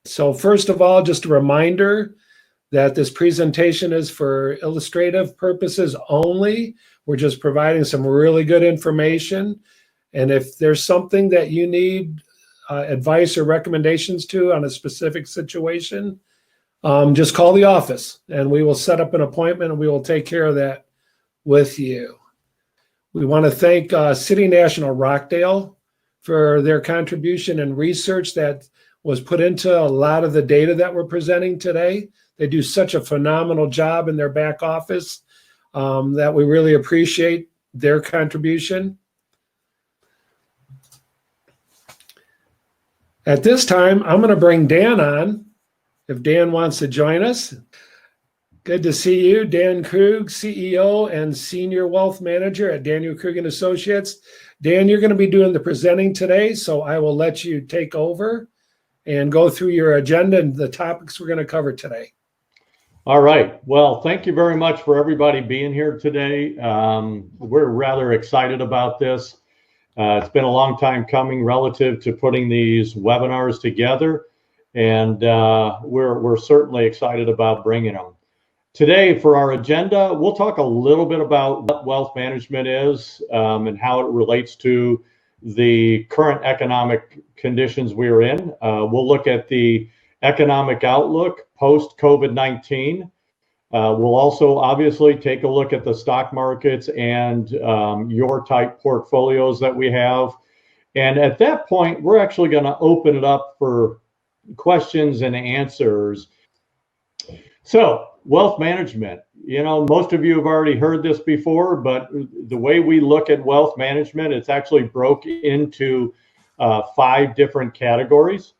So first of all, just a reminder that this presentation is for illustrative purposes only. We're just providing some really good information. And if there's something that you need advice or recommendations to on a specific situation, just call the office and we will set up an appointment and we will take care of that with you. We want to thank City National Rockdale for their contribution and research that was put into a lot of the data that we're presenting today. They do such a phenomenal job in their back office that we really appreciate their contribution. At this time, I'm going to bring Dan on, if Dan wants to join us. Good to see you, Dan Krug, CEO and Senior Wealth Manager at Daniel Krug & Associates. Dan, you're going to be doing the presenting today, so I will let you take over and go through your agenda and the topics we're going to cover today. All right. Well, thank you very much for everybody being here today. We're rather excited about this. It's been a long time coming relative to putting these webinars together, and we're certainly excited about bringing them. Today, for our agenda, we'll talk a little bit about what wealth management is and how it relates to the current economic conditions we're in. We'll look at the economic outlook post-COVID-19. We'll also obviously take a look at the stock markets and your type portfolios that we have. And at that point, we're actually going to open it up for questions and answers. So, wealth management. You know, most of you have already heard this before, but the way we look at wealth management, it's actually broke into 5 different categories.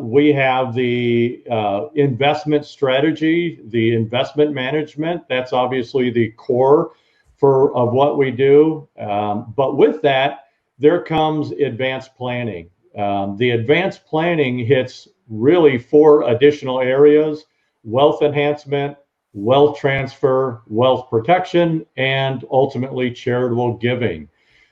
We have the investment strategy, the investment management. That's obviously the core of what we do. But with that, there comes advanced planning. The advanced planning hits really 4 additional areas: wealth enhancement, wealth transfer, wealth protection, and ultimately charitable giving.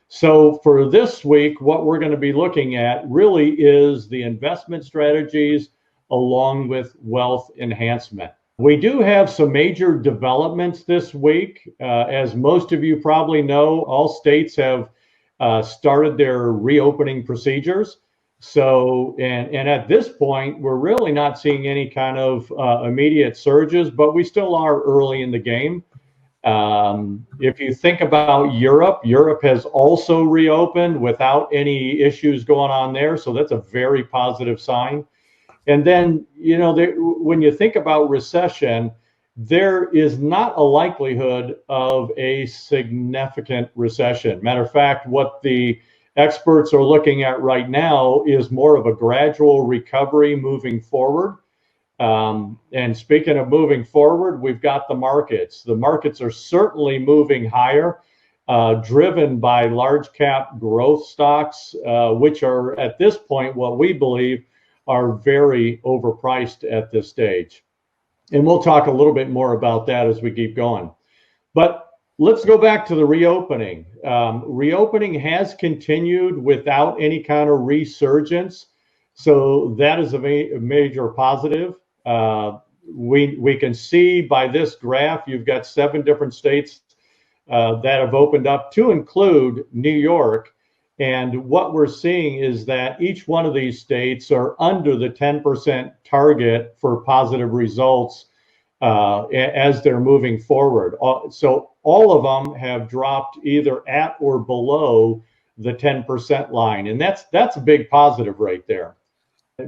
So for this week, what we're going to be looking at really is the investment strategies along with wealth enhancement. We do have some major developments this week. As most of you probably know, all states have started their reopening procedures. So, and at this point, we're really not seeing any kind of immediate surges, but we still are early in the game. If you think about Europe, Europe has also reopened without any issues going on there. So that's a very positive sign. And then, you know, when you think about recession, there is not a likelihood of a significant recession. Matter of fact, what the experts are looking at right now is more of a gradual recovery moving forward. And speaking of moving forward, we've got the markets. The markets are certainly moving higher, driven by large cap growth stocks, which are at this point, what we believe are very overpriced at this stage. And we'll talk a little bit more about that as we keep going. But let's go back to the reopening. Reopening has continued without any kind of resurgence. So that is a major positive. We can see by this graph, you've got 7 different states that have opened up, to include New York. And what we're seeing is that each one of these states are under the 10% target for positive results as they're moving forward. So all of them have dropped either at or below the 10% line. And that's a big positive right there.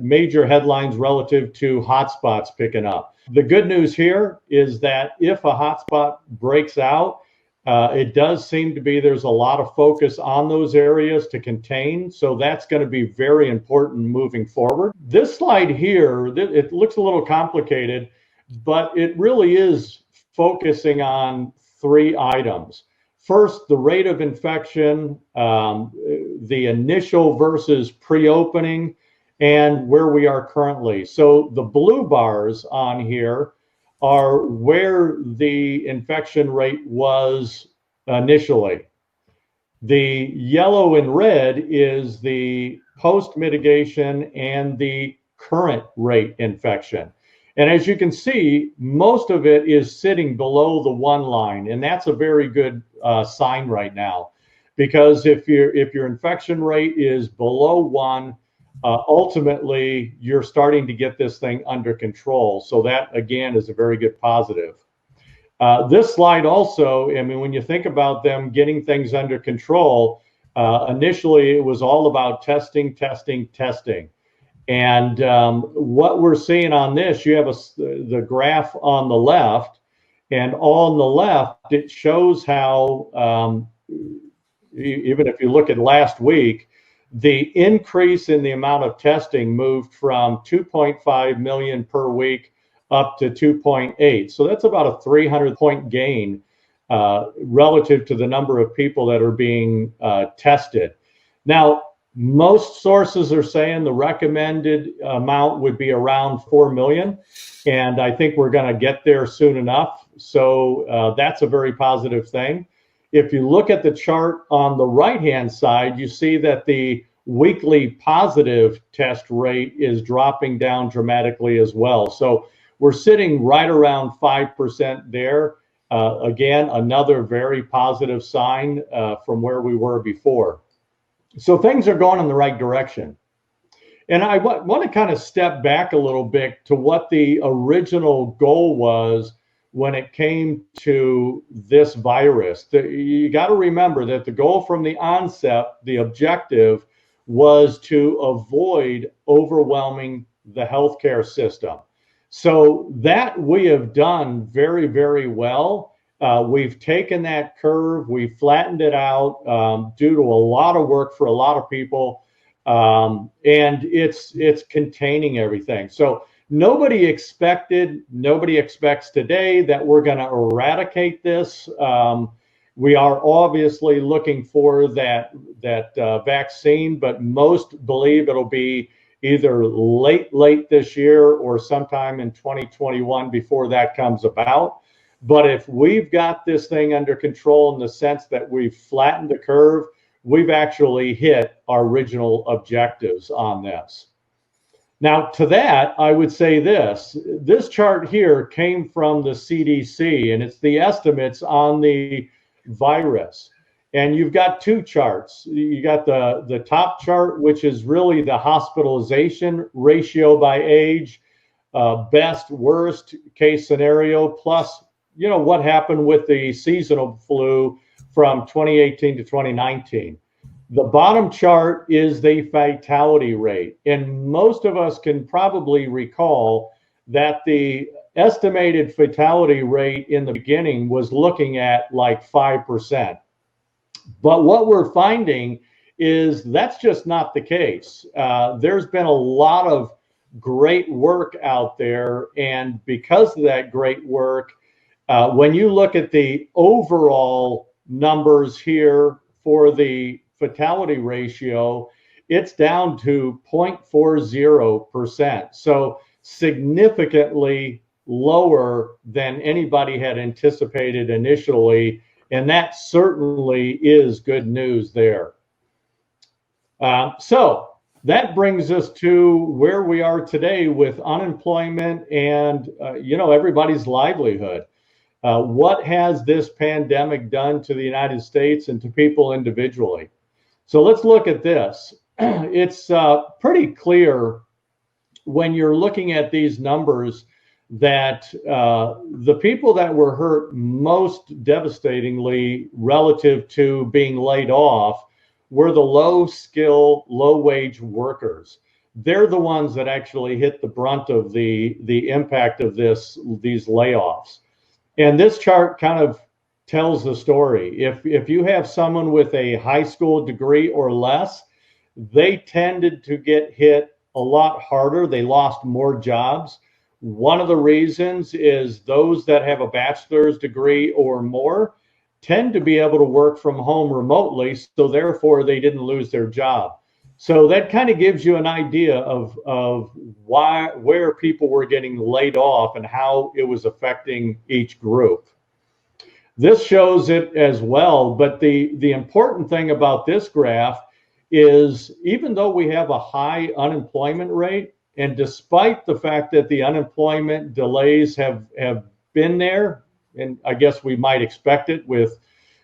Major headlines relative to hotspots picking up. The good news here is that if a hotspot breaks out, it does seem to be there's a lot of focus on those areas to contain. So that's going to be very important moving forward. This slide here, it looks a little complicated, but it really is focusing on 3 items. First, the rate of infection, the initial versus pre-opening, and where we are currently. So the blue bars on here are where the infection rate was initially. The yellow and red is the post-mitigation and the current rate infection. And as you can see, most of it is sitting below the 1 line, and that's a very good sign right now, because if your infection rate is below 1, ultimately you're starting to get this thing under control. So that again is a very good positive. This slide also, I mean, when you think about them getting things under control, initially it was all about testing. And what we're seeing on this, you have the graph on the left, and on the left, it shows how, even if you look at last week, the increase in the amount of testing moved from 2.5 million per week up to 2.8. So that's about a 300-point gain relative to the number of people that are being tested. Now, most sources are saying the recommended amount would be around 4 million, and I think we're going to get there soon enough. So that's a very positive thing. If you look at the chart on the right-hand side, you see that the weekly positive test rate is dropping down dramatically as well. So we're sitting right around 5% there. Again, another very positive sign from where we were before. So things are going in the right direction. And I want to kind of step back a little bit to what the original goal was when it came to this virus. You got to remember that the goal from the onset, the objective, was to avoid overwhelming the healthcare system. So that we have done very, very well. We've taken that curve, we've flattened it out due to a lot of work for a lot of people, and it's containing everything. So nobody expects today that we're going to eradicate this. We are obviously looking for that vaccine, but most believe it'll be either late this year or sometime in 2021 before that comes about. But if we've got this thing under control in the sense that we've flattened the curve, we've actually hit our original objectives on this. Now, to that, I would say this chart here came from the CDC, and it's the estimates on the virus. And you've got two charts. You got the top chart, which is really the hospitalization ratio by age, best, worst case scenario, plus, you know, what happened with the seasonal flu from 2018 to 2019. The bottom chart is the fatality rate. And most of us can probably recall that the estimated fatality rate in the beginning was looking at like 5%. But what we're finding is that's just not the case. There's been a lot of great work out there. And because of that great work, when you look at the overall numbers here for the fatality ratio, it's down to 0.40%. So significantly lower than anybody had anticipated initially. And that certainly is good news there. So that brings us to where we are today with unemployment and, you know, everybody's livelihood. What has this pandemic done to the United States and to people individually? So let's look at this. It's pretty clear when you're looking at these numbers that the people that were hurt most devastatingly relative to being laid off were the low skill, low wage workers. They're the ones that actually hit the brunt of the impact of these layoffs. And this chart kind of tells the story. If you have someone with a high school degree or less, they tended to get hit a lot harder. They lost more jobs. One of the reasons is those that have a bachelor's degree or more tend to be able to work from home remotely, so therefore they didn't lose their job. So that kind of gives you an idea of where people were getting laid off and how it was affecting each group. This shows it as well, but the important thing about this graph is even though we have a high unemployment rate, And despite the fact that the unemployment delays have been there, and I guess we might expect it with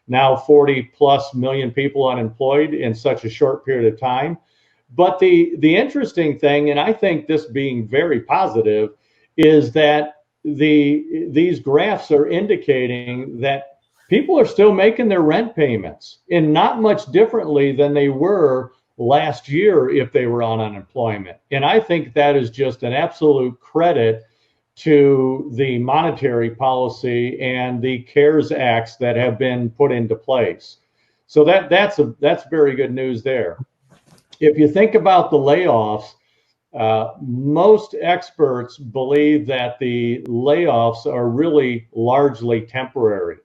now 40 plus million people unemployed in such a short period of time. But the interesting thing, and I think this being very positive, is that these graphs are indicating that people are still making their rent payments, and not much differently than they were last year if they were on unemployment. And I think that is just an absolute credit to the monetary policy and the CARES Acts that have been put into place. So that's very good news there. If you think about the layoffs, most experts believe that the layoffs are really largely temporary.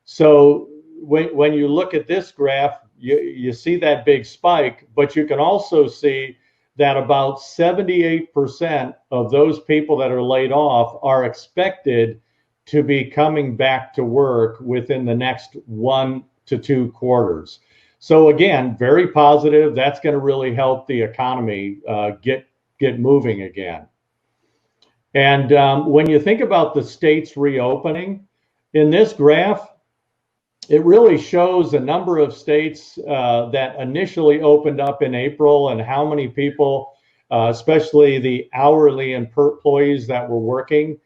So when you look at this graph, you see that big spike, but you can also see that about 78% of those people that are laid off are expected to be coming back to work within the next 1 to 2 quarters. So again, very positive. That's going to really help the economy get moving again. And when you think about the states reopening, in this graph, it really shows a number of states that initially opened up in April and how many people, especially the hourly employees that were working.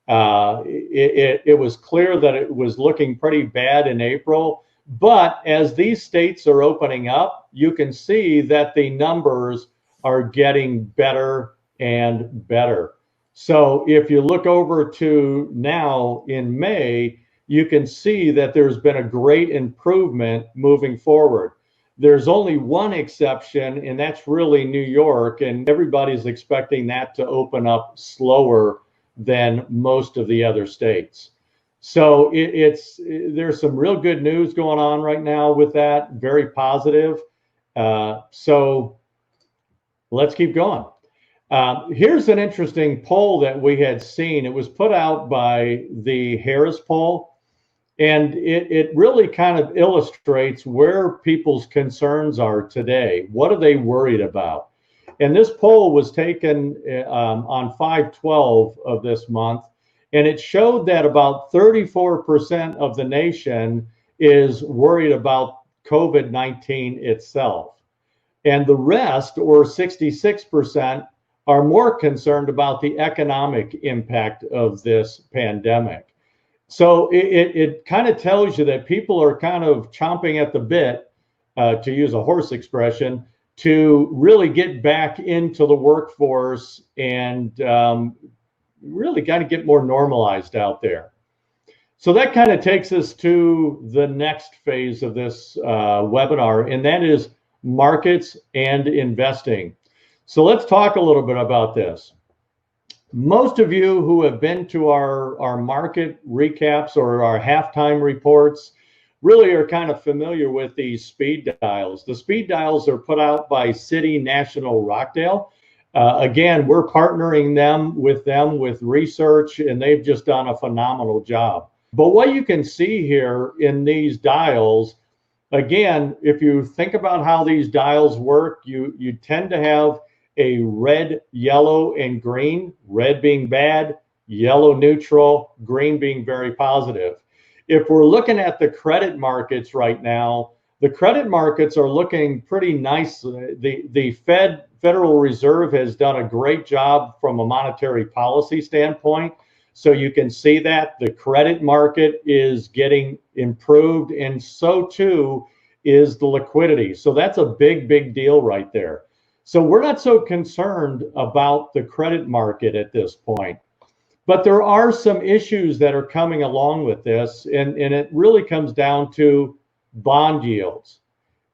It was clear that it was looking pretty bad in April. But as these states are opening up, you can see that the numbers are getting better and better. So if you look over to now in May, you can see that there's been a great improvement moving forward. There's only one exception, and that's really New York, and everybody's expecting that to open up slower than most of the other states. So there's some real good news going on right now with that, very positive. So let's keep going. Here's an interesting poll that we had seen. It was put out by the Harris poll. And it really kind of illustrates where people's concerns are today. What are they worried about? And this poll was taken on 5/12 of this month, and it showed that about 34% of the nation is worried about COVID-19 itself. And the rest, or 66%, are more concerned about the economic impact of this pandemic. So it kind of tells you that people are kind of chomping at the bit, to use a horse expression, to really get back into the workforce and really kind of get more normalized out there. So that kind of takes us to the next phase of this webinar, and that is markets and investing. So let's talk a little bit about this. Most of you who have been to our market recaps or our halftime reports really are kind of familiar with these speed dials. The speed dials are put out by City National Rockdale. Again, we're partnering with research, and they've just done a phenomenal job. But what you can see here in these dials, again, if you think about how these dials work, you tend to have a red, yellow, and green, red being bad, yellow neutral, green being very positive. If we're looking at the credit markets right now, the credit markets are looking pretty nice. The Federal Reserve has done a great job from a monetary policy standpoint. So you can see that the credit market is getting improved, and so too is the liquidity. So that's a big, big deal right there. So we're not so concerned about the credit market at this point. But there are some issues that are coming along with this, and it really comes down to bond yields.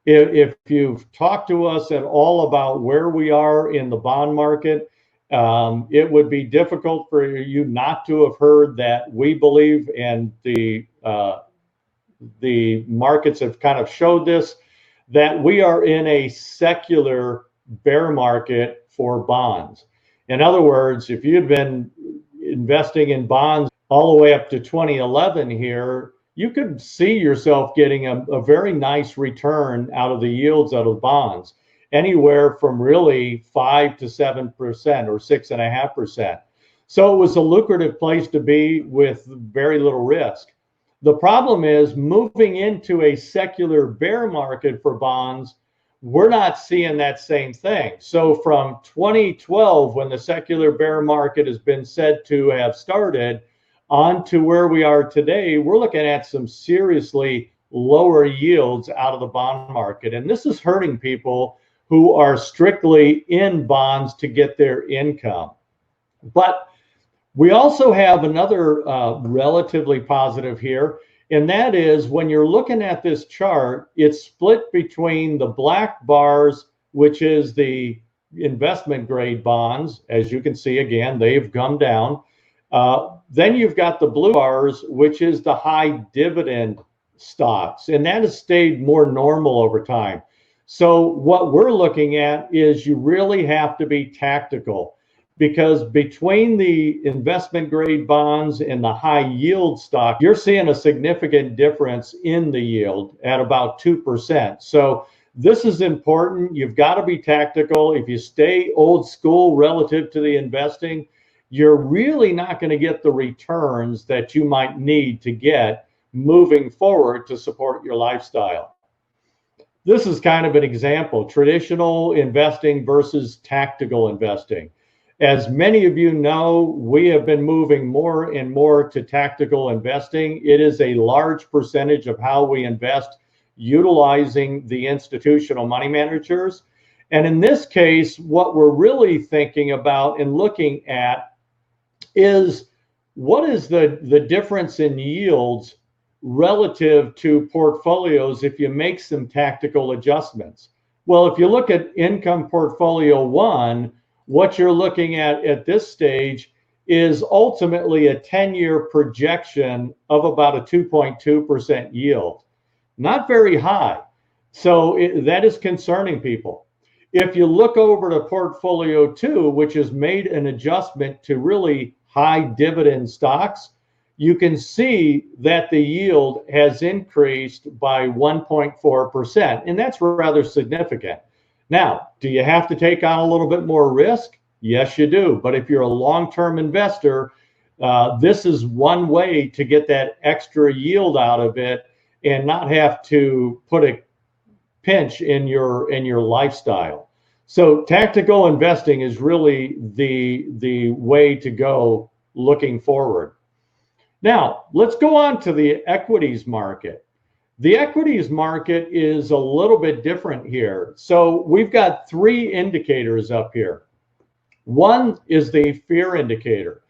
If you've talked to us at all about where we are in the bond market, it would be difficult for you not to have heard that we believe, and the markets have kind of showed this, that we are in a secular bear market for bonds. In other words, if you've been investing in bonds all the way up to 2011 here, you could see yourself getting a very nice return out of the yields out of bonds. anywhere from really 5 to 7% or 6.5%. So it was a lucrative place to be with very little risk. The problem is moving into a secular bear market for bonds, we're not seeing that same thing. So from 2012, when the secular bear market has been said to have started, on to where we are today, we're looking at some seriously lower yields out of the bond market. And this is hurting people who are strictly in bonds to get their income. But we also have another relatively positive here, and that is when you're looking at this chart, it's split between the black bars, which is the investment grade bonds. As you can see, again, they've come down. Then you've got the blue bars, which is the high dividend stocks, and that has stayed more normal over time. So what we're looking at is you really have to be tactical, because between the investment grade bonds and the high yield stock, you're seeing a significant difference in the yield at about 2%. So this is important. You've got to be tactical. If you stay old school relative to the investing, you're really not going to get the returns that you might need to get moving forward to support your lifestyle. This is kind of an example, traditional investing versus tactical investing. As many of you know, we have been moving more and more to tactical investing. It is a large percentage of how we invest, utilizing the institutional money managers. And in this case, what we're really thinking about and looking at is what is the difference in yields relative to portfolios if you make some tactical adjustments. Well, if you look at income portfolio 1, what you're looking at this stage is ultimately a 10-year projection of about a 2.2% yield. Not very high. So that is concerning people. If you look over to portfolio 2, which has made an adjustment to really high dividend stocks, you can see that the yield has increased by 1.4%, and that's rather significant. Now, do you have to take on a little bit more risk? Yes, you do. But if you're a long-term investor, this is one way to get that extra yield out of it and not have to put a pinch in your lifestyle. So tactical investing is really the way to go looking forward. Now, let's go on to the equities market. The equities market is a little bit different here. So we've got 3 indicators up here. One is the fear indicator.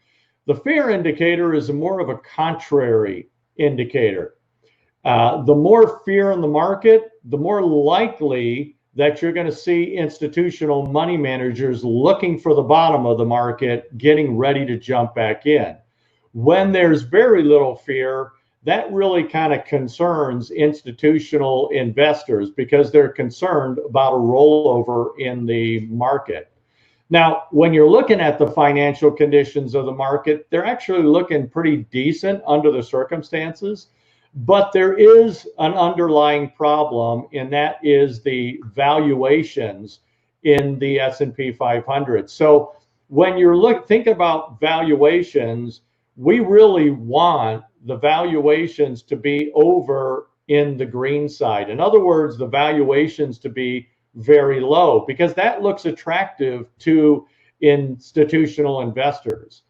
The fear indicator is more of a contrary indicator. The more fear in the market, the more likely that you're going to see institutional money managers looking for the bottom of the market, getting ready to jump back in. When there's very little fear, that really kind of concerns institutional investors because they're concerned about a rollover in the market. Now, when you're looking at the financial conditions of the market, they're actually looking pretty decent under the circumstances, but there is an underlying problem, and that is the valuations in the S&P 500. So when you're think about valuations, we really want the valuations to be over in the green side. In other words, the valuations to be very low, because that looks attractive to institutional investors.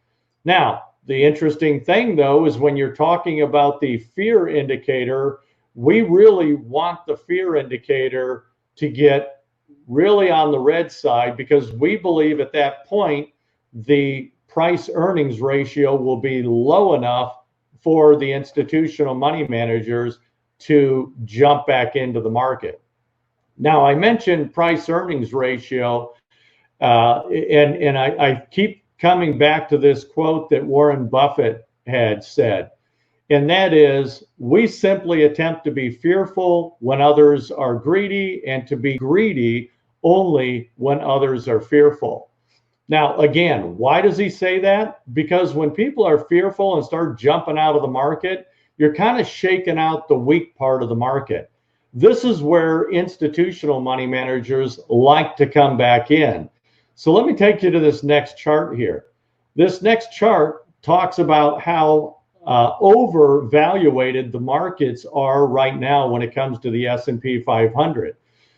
Now, the interesting thing, though, is when you're talking about the fear indicator, we really want the fear indicator to get really on the red side, because we believe at that point the price earnings ratio will be low enough for the institutional money managers to jump back into the market. Now, I mentioned price earnings ratio, and I keep coming back to this quote that Warren Buffett had said, and that is, we simply attempt to be fearful when others are greedy, and to be greedy only when others are fearful. Now, again, why does he say that? Because when people are fearful and start jumping out of the market, you're kind of shaking out the weak part of the market. this is where institutional money managers like to come back in. So let me take you to this next chart here. This next chart talks about how overvaluated the markets are right now when it comes to the S&P 500.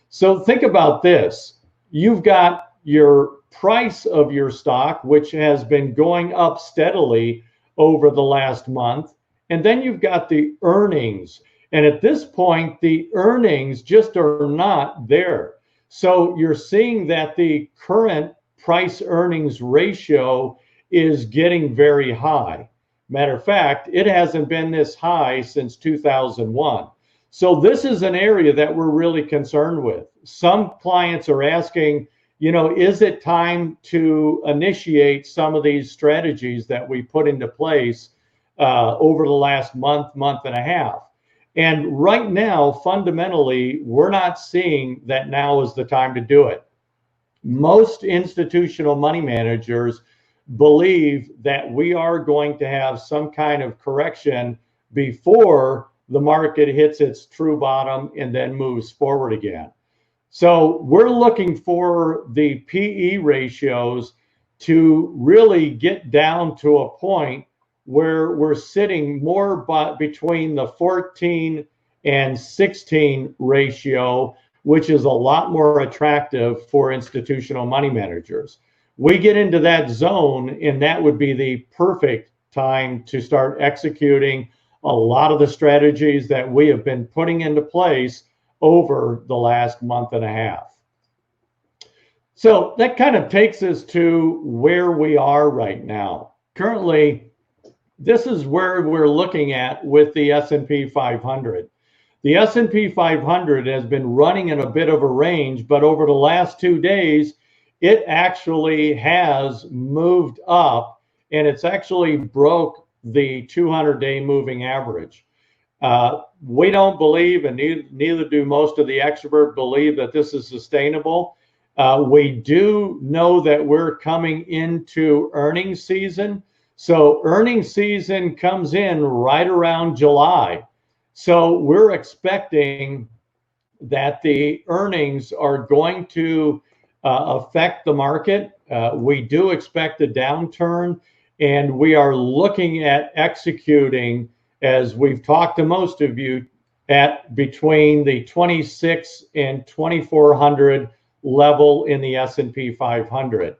So think about this. You've got your price of your stock, which has been going up steadily over the last month. And then you've got the earnings. And at this point, the earnings just are not there. So you're seeing that the current price earnings ratio is getting very high. Matter of fact, it hasn't been this high since 2001. So this is an area that we're really concerned with. Some clients are asking, is it time to initiate some of these strategies that we put into place over the last month and a half? And right now, fundamentally, we're not seeing that now is the time to do it. Most institutional money managers believe that we are going to have some kind of correction before the market hits its true bottom and then moves forward again. So we're looking for the PE ratios to really get down to a point where we're sitting more between the 14 and 16 ratio, which is a lot more attractive for institutional money managers. We get into that zone, and that would be the perfect time to start executing a lot of the strategies that we have been putting into place over the last month and a half. So that kind of takes us to where we are right now. Currently, this is where we're looking at with the S&P 500. The S&P 500 has been running in a bit of a range, but over the last 2 days, it actually has moved up, and it's actually broke the 200-day moving average. We don't believe, and neither do most of the experts believe, that this is sustainable. We do know that we're coming into earnings season. So earnings season comes in right around July. So we're expecting that the earnings are going to affect the market. We do expect a downturn, and we are looking at executing, as we've talked to most of you, at between the 26 and 2400 level in the S&P 500.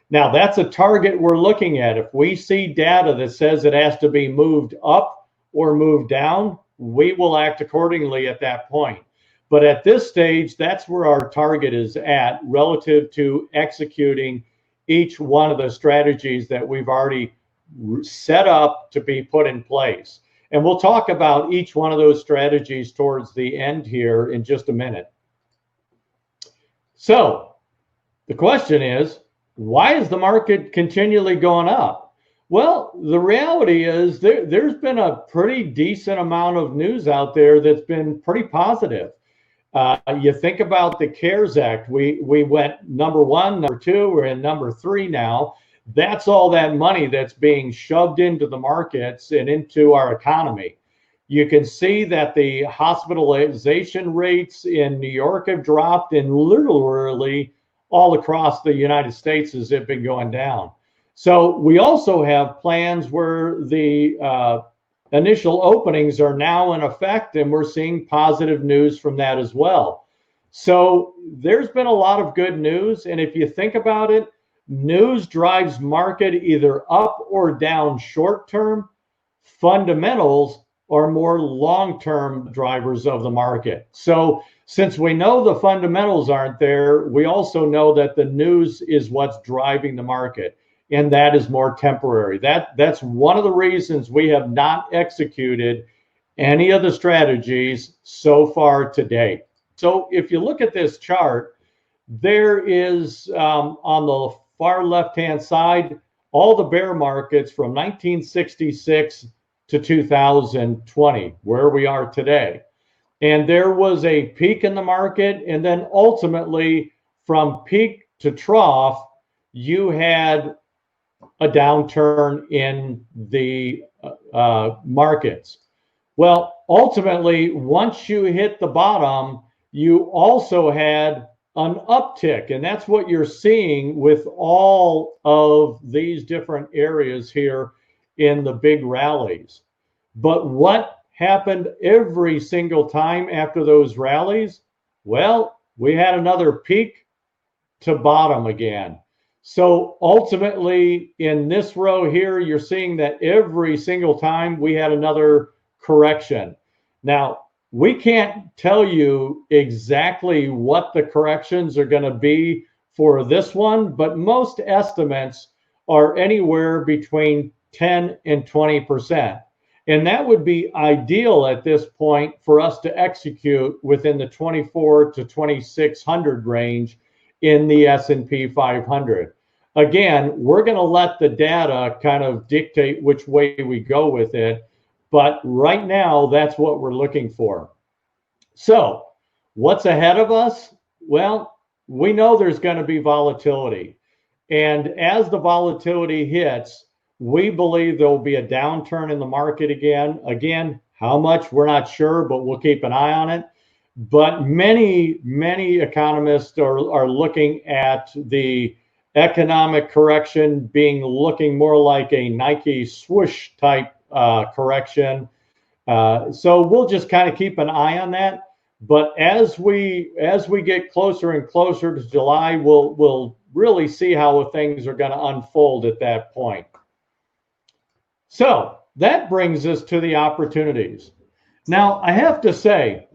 Now, that's a target we're looking at. If we see data that says it has to be moved up or moved down, we will act accordingly at that point. But at this stage, that's where our target is at relative to executing each one of the strategies that we've already set up to be put in place. And we'll talk about each one of those strategies towards the end here in just a minute. So the question is, why is the market continually going up? Well, the reality is there's been a pretty decent amount of news out there that's been pretty positive. You think about the CARES Act. We went number 1, number 2, we're in number 3 now. That's all that money that's being shoved into the markets and into our economy. You can see that the hospitalization rates in New York have dropped, and literally all across the United States has it been going down. So we also have plans where the initial openings are now in effect, and we're seeing positive news from that as well. So there's been a lot of good news, and if you think about it, news drives market either up or down short term. Fundamentals are more long-term drivers of the market. So since we know the fundamentals aren't there, we also know that the news is what's driving the market, and that is more temporary. That's one of the reasons we have not executed any of the strategies so far to date. So if you look at this chart, there is on the far left-hand side, all the bear markets from 1966 to 2020, where we are today. And there was a peak in the market, and then ultimately from peak to trough, you had a downturn in the markets. Well, ultimately, once you hit the bottom, you also had an uptick, and that's what you're seeing with all of these different areas here in the big rallies. But what happened every single time after those rallies? Well, we had another peak to bottom again. So ultimately, in this row here, you're seeing that every single time we had another correction. Now, we can't tell you exactly what the corrections are going to be for this one, but most estimates are anywhere between 10 and 20%. And that would be ideal at this point for us to execute within the 24 to 2600 range in the S&P 500. Again, we're going to let the data kind of dictate which way we go with it. But right now, that's what we're looking for. So what's ahead of us? Well, we know there's going to be volatility. And as the volatility hits, we believe there will be a downturn in the market again. Again, how much, we're not sure, but we'll keep an eye on it. But many economists are looking at the economic correction being looking more like a Nike swoosh type correction. So we'll just kind of keep an eye on that. But as we get closer and closer to July, we'll really see how things are going to unfold at that point. So that brings us to the opportunities. Now, I have to say,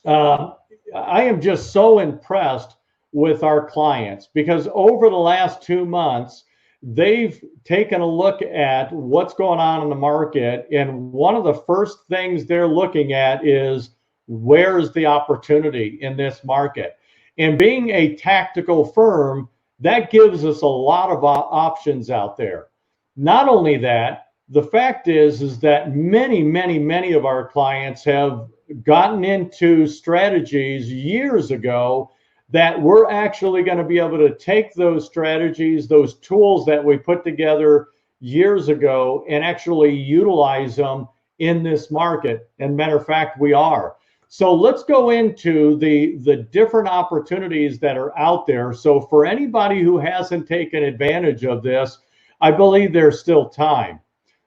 I am just so impressed with our clients because over the last 2 months, they've taken a look at what's going on in the market. And one of the first things they're looking at is where's the opportunity in this market? And being a tactical firm, that gives us a lot of options out there. Not only that, the fact is that many of our clients have gotten into strategies years ago that we're actually going to be able to take those strategies, those tools that we put together years ago, and actually utilize them in this market. And matter of fact, we are. So let's go into the different opportunities that are out there. So for anybody who hasn't taken advantage of this, I believe there's still time.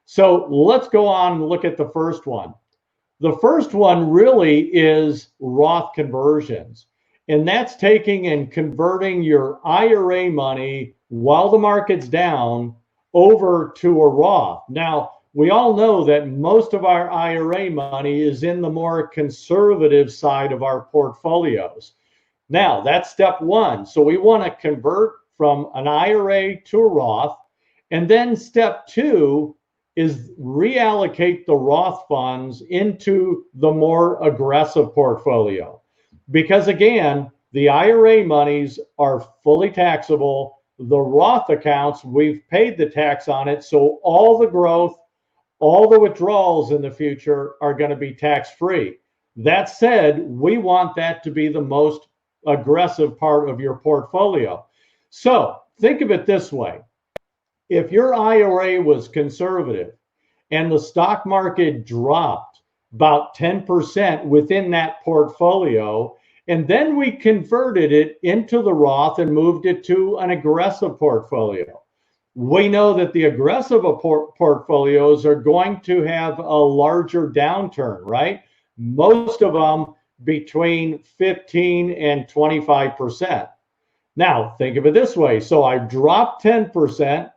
So let's go on and look at the first one. The first one really is Roth conversions. And that's taking and converting your IRA money while the market's down over to a Roth. Now, we all know that most of our IRA money is in the more conservative side of our portfolios. Now, that's step one. So we want to convert from an IRA to a Roth. And then step two is reallocate the Roth funds into the more aggressive portfolio. Because again, the IRA monies are fully taxable. The Roth accounts, we've paid the tax on it. So all the growth, all the withdrawals in the future are going to be tax-free. That said, we want that to be the most aggressive part of your portfolio. So think of it this way. If your IRA was conservative and the stock market dropped about 10% within that portfolio, and then we converted it into the Roth and moved it to an aggressive portfolio, we know that the aggressive portfolios are going to have a larger downturn, right? Most of them between 15 and 25%. Now, think of it this way. So I dropped 10%,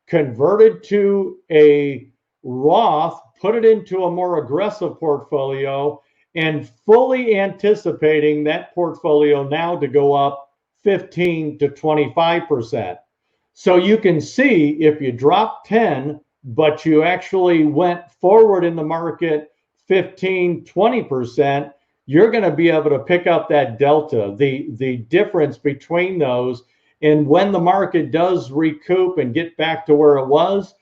converted to a Roth, put it into a more aggressive portfolio, and fully anticipating that portfolio now to go up 15 to 25%. So you can see if you drop 10, but you actually went forward in the market 15, 20%, you're going to be able to pick up that delta, the difference between those. And when the market does recoup and get back to where it was,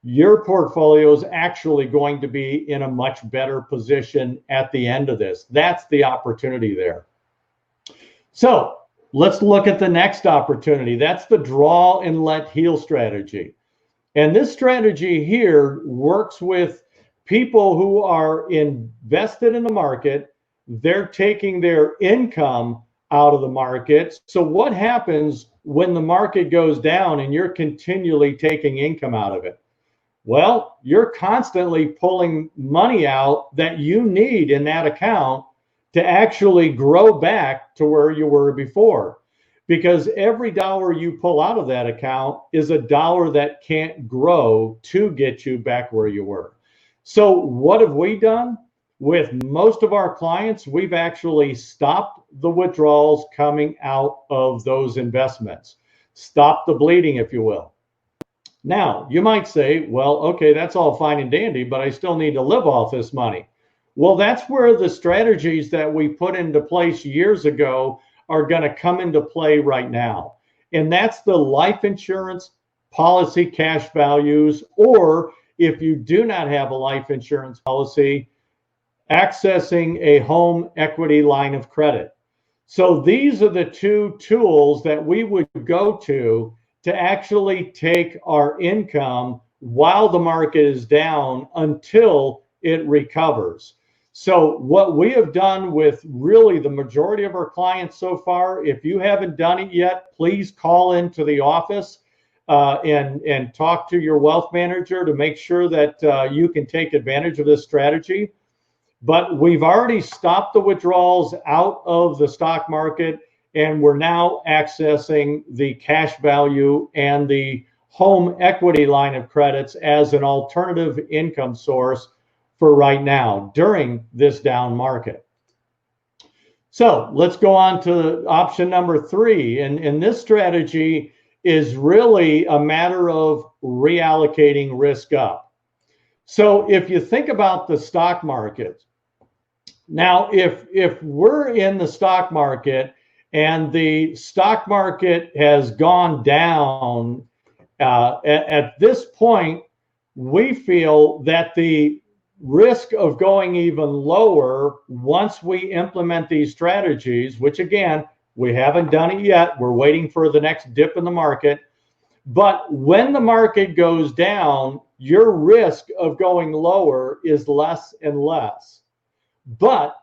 your portfolio is actually going to be in a much better position at the end of this. That's the opportunity there. So let's look at the next opportunity. That's the draw and let heal strategy. And this strategy here works with people who are invested in the market, they're taking their income out of the market. So what happens when the market goes down and you're continually taking income out of it? Well, you're constantly pulling money out that you need in that account to actually grow back to where you were before. Because every dollar you pull out of that account is a dollar that can't grow to get you back where you were. So what have we done? With most of our clients, we've actually stopped the withdrawals coming out of those investments. Stop the bleeding, if you will. Now, you might say, well, okay, that's all fine and dandy, but I still need to live off this money. Well, that's where the strategies that we put into place years ago are going to come into play right now. And that's the life insurance policy cash values, or if you do not have a life insurance policy, accessing a home equity line of credit. So these are the two tools that we would go to actually take our income while the market is down until it recovers. So what we have done with really the majority of our clients so far, if you haven't done it yet, please call into the office and talk to your wealth manager to make sure that you can take advantage of this strategy. But we've already stopped the withdrawals out of the stock market, and we're now accessing the cash value and the home equity line of credits as an alternative income source for right now during this down market. So let's go on to option number 3. And this strategy is really a matter of reallocating risk up. So if you think about the stock market, now if we're in the stock market and the stock market has gone down, at this point, we feel that the risk of going even lower once we implement these strategies, which again, we haven't done it yet. We're waiting for the next dip in the market. But when the market goes down, your risk of going lower is less and less. But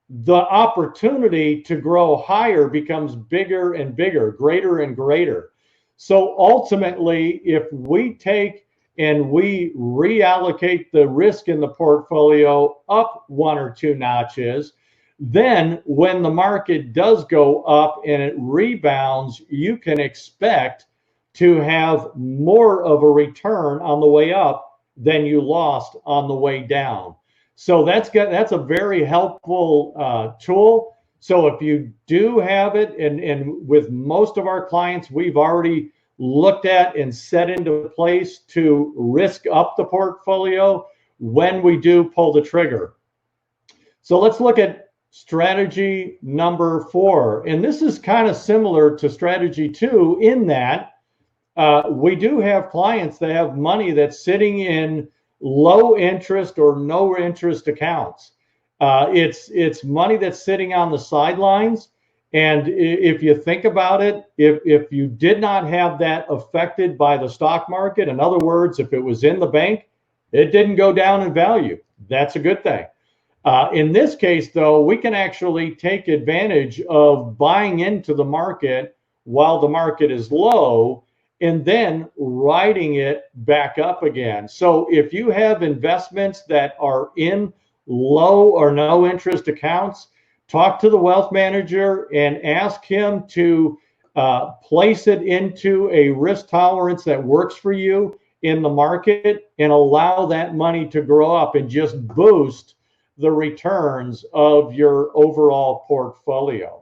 the opportunity to grow higher becomes bigger and bigger, greater and greater. So ultimately, if we take and we reallocate the risk in the portfolio up 1 or 2 notches, then when the market does go up and it rebounds, you can expect to have more of a return on the way up than you lost on the way down. So that's a very helpful tool. So if you do have it, and with most of our clients, we've already looked at and set into place to risk up the portfolio when we do pull the trigger. So let's look at strategy number 4. And this is kind of similar to strategy 2 in that we do have clients that have money that's sitting in low interest or no interest accounts. It's money that's sitting on the sidelines. And if you think about it, if you did not have that affected by the stock market, in other words, if it was in the bank, it didn't go down in value. That's a good thing. In this case, though, we can actually take advantage of buying into the market while the market is low and then riding it back up again. So if you have investments that are in low or no interest accounts, talk to the wealth manager and ask him to place it into a risk tolerance that works for you in the market and allow that money to grow up and just boost the returns of your overall portfolio.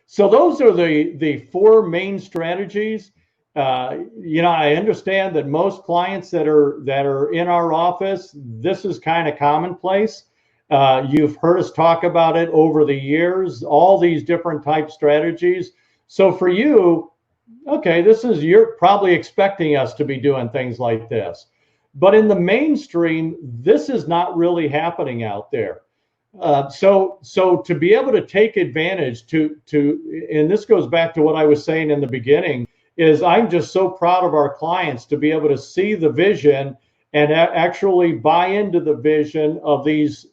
So those are the 4 main strategies. I understand that most clients that are in our office, this is kind of commonplace. You've heard us talk about it over the years, all these different type strategies. So for you, okay, you're probably expecting us to be doing things like this. But in the mainstream, this is not really happening out there. So to be able to take advantage and this goes back to what I was saying in the beginning, is I'm just so proud of our clients to be able to see the vision and actually buy into the vision of these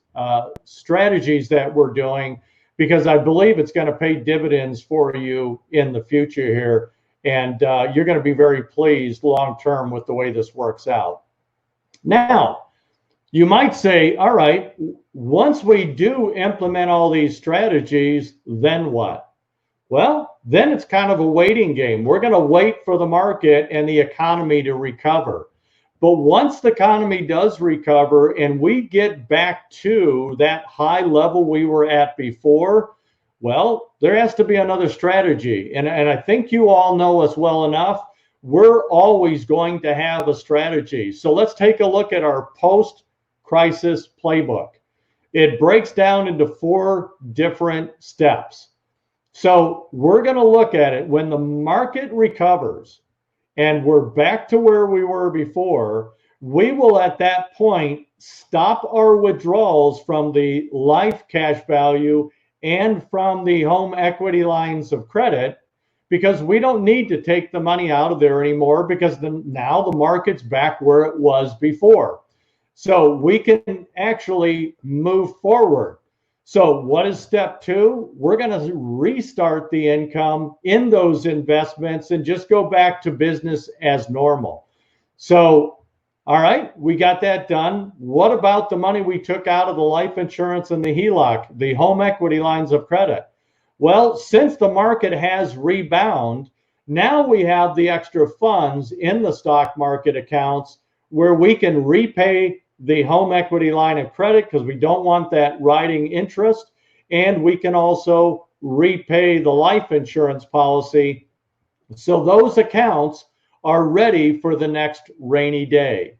strategies that we're doing, because I believe it's going to pay dividends for you in the future here. And you're going to be very pleased long term with the way this works out. Now, you might say, all right, once we do implement all these strategies, then what? Well, then it's kind of a waiting game. We're going to wait for the market and the economy to recover. But once the economy does recover and we get back to that high level we were at before, well, there has to be another strategy. And I think you all know us well enough. We're always going to have a strategy. So let's take a look at our post-crisis playbook. It breaks down into 4 different steps. So we're going to look at it when the market recovers and we're back to where we were before. We will at that point stop our withdrawals from the life cash value and from the home equity lines of credit, because we don't need to take the money out of there anymore, because now the market's back where it was before. So we can actually move forward. So what is step 2? We're going to restart the income in those investments and just go back to business as normal. So, all right, we got that done. What about the money we took out of the life insurance and the HELOC, the home equity lines of credit? Well, since the market has rebound, now we have the extra funds in the stock market accounts where we can repay the home equity line of credit, because we don't want that riding interest, and we can also repay the life insurance policy. So those accounts are ready for the next rainy day.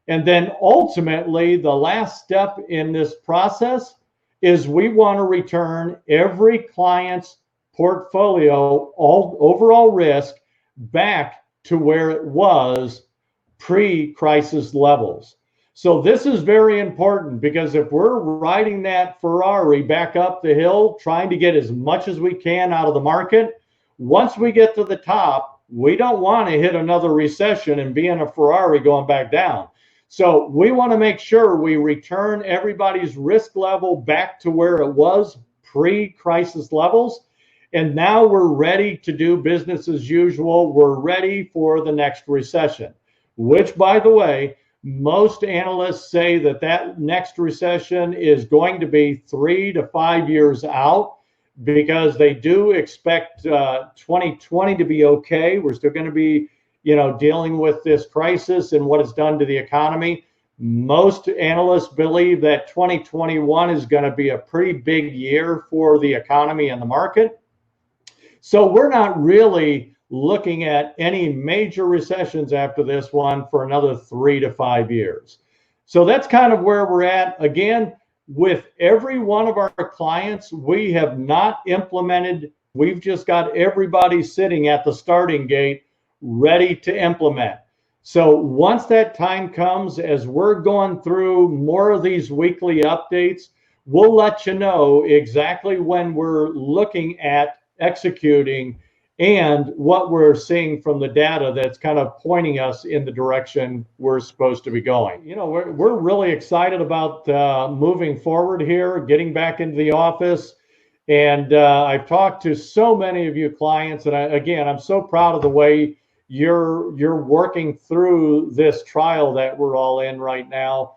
And then ultimately, the last step in this process is we want to return every client's portfolio, overall risk, back to where it was pre-crisis levels. So this is very important, because if we're riding that Ferrari back up the hill, trying to get as much as we can out of the market, once we get to the top, we don't want to hit another recession and be in a Ferrari going back down. So we want to make sure we return everybody's risk level back to where it was pre-crisis levels. And now we're ready to do business as usual. We're ready for the next recession, which, by the way, most analysts say that next recession is going to be 3 to 5 years out, because they do expect 2020 to be okay. We're still going to be, dealing with this crisis and what it's done to the economy. Most analysts believe that 2021 is going to be a pretty big year for the economy and the market. So we're not really looking at any major recessions after this one for another 3 to 5 years. So that's kind of where we're at. Again, with every one of our clients, we have not implemented. We've just got everybody sitting at the starting gate ready to implement. So once that time comes, as we're going through more of these weekly updates, we'll let you know exactly when we're looking at executing and what we're seeing from the data that's kind of pointing us in the direction we're supposed to be going. We're really excited about moving forward here, getting back into the office. And I've talked to so many of you clients, and I'm so proud of the way you're working through this trial that we're all in right now,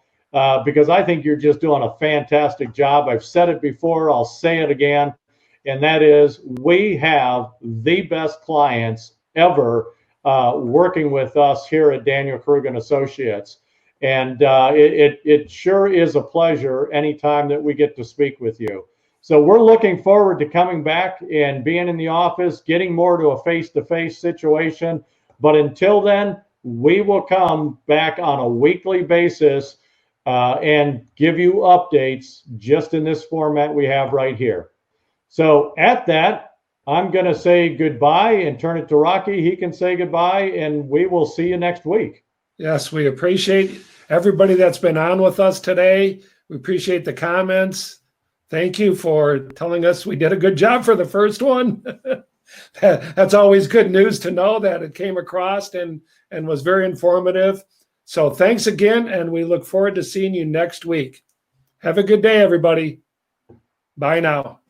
because I think you're just doing a fantastic job. I've said it before, I'll say it again. And that is, we have the best clients ever working with us here at Daniel Krug and Associates. And it sure is a pleasure anytime that we get to speak with you. So we're looking forward to coming back and being in the office, getting more to a face-to-face situation. But until then, we will come back on a weekly basis and give you updates just in this format we have right here. So at that, I'm going to say goodbye and turn it to Rocky. He can say goodbye, and we will see you next week. Yes, we appreciate everybody that's been on with us today. We appreciate the comments. Thank you for telling us we did a good job for the first one. That's always good news to know that it came across and was very informative. So thanks again, and we look forward to seeing you next week. Have a good day, everybody. Bye now.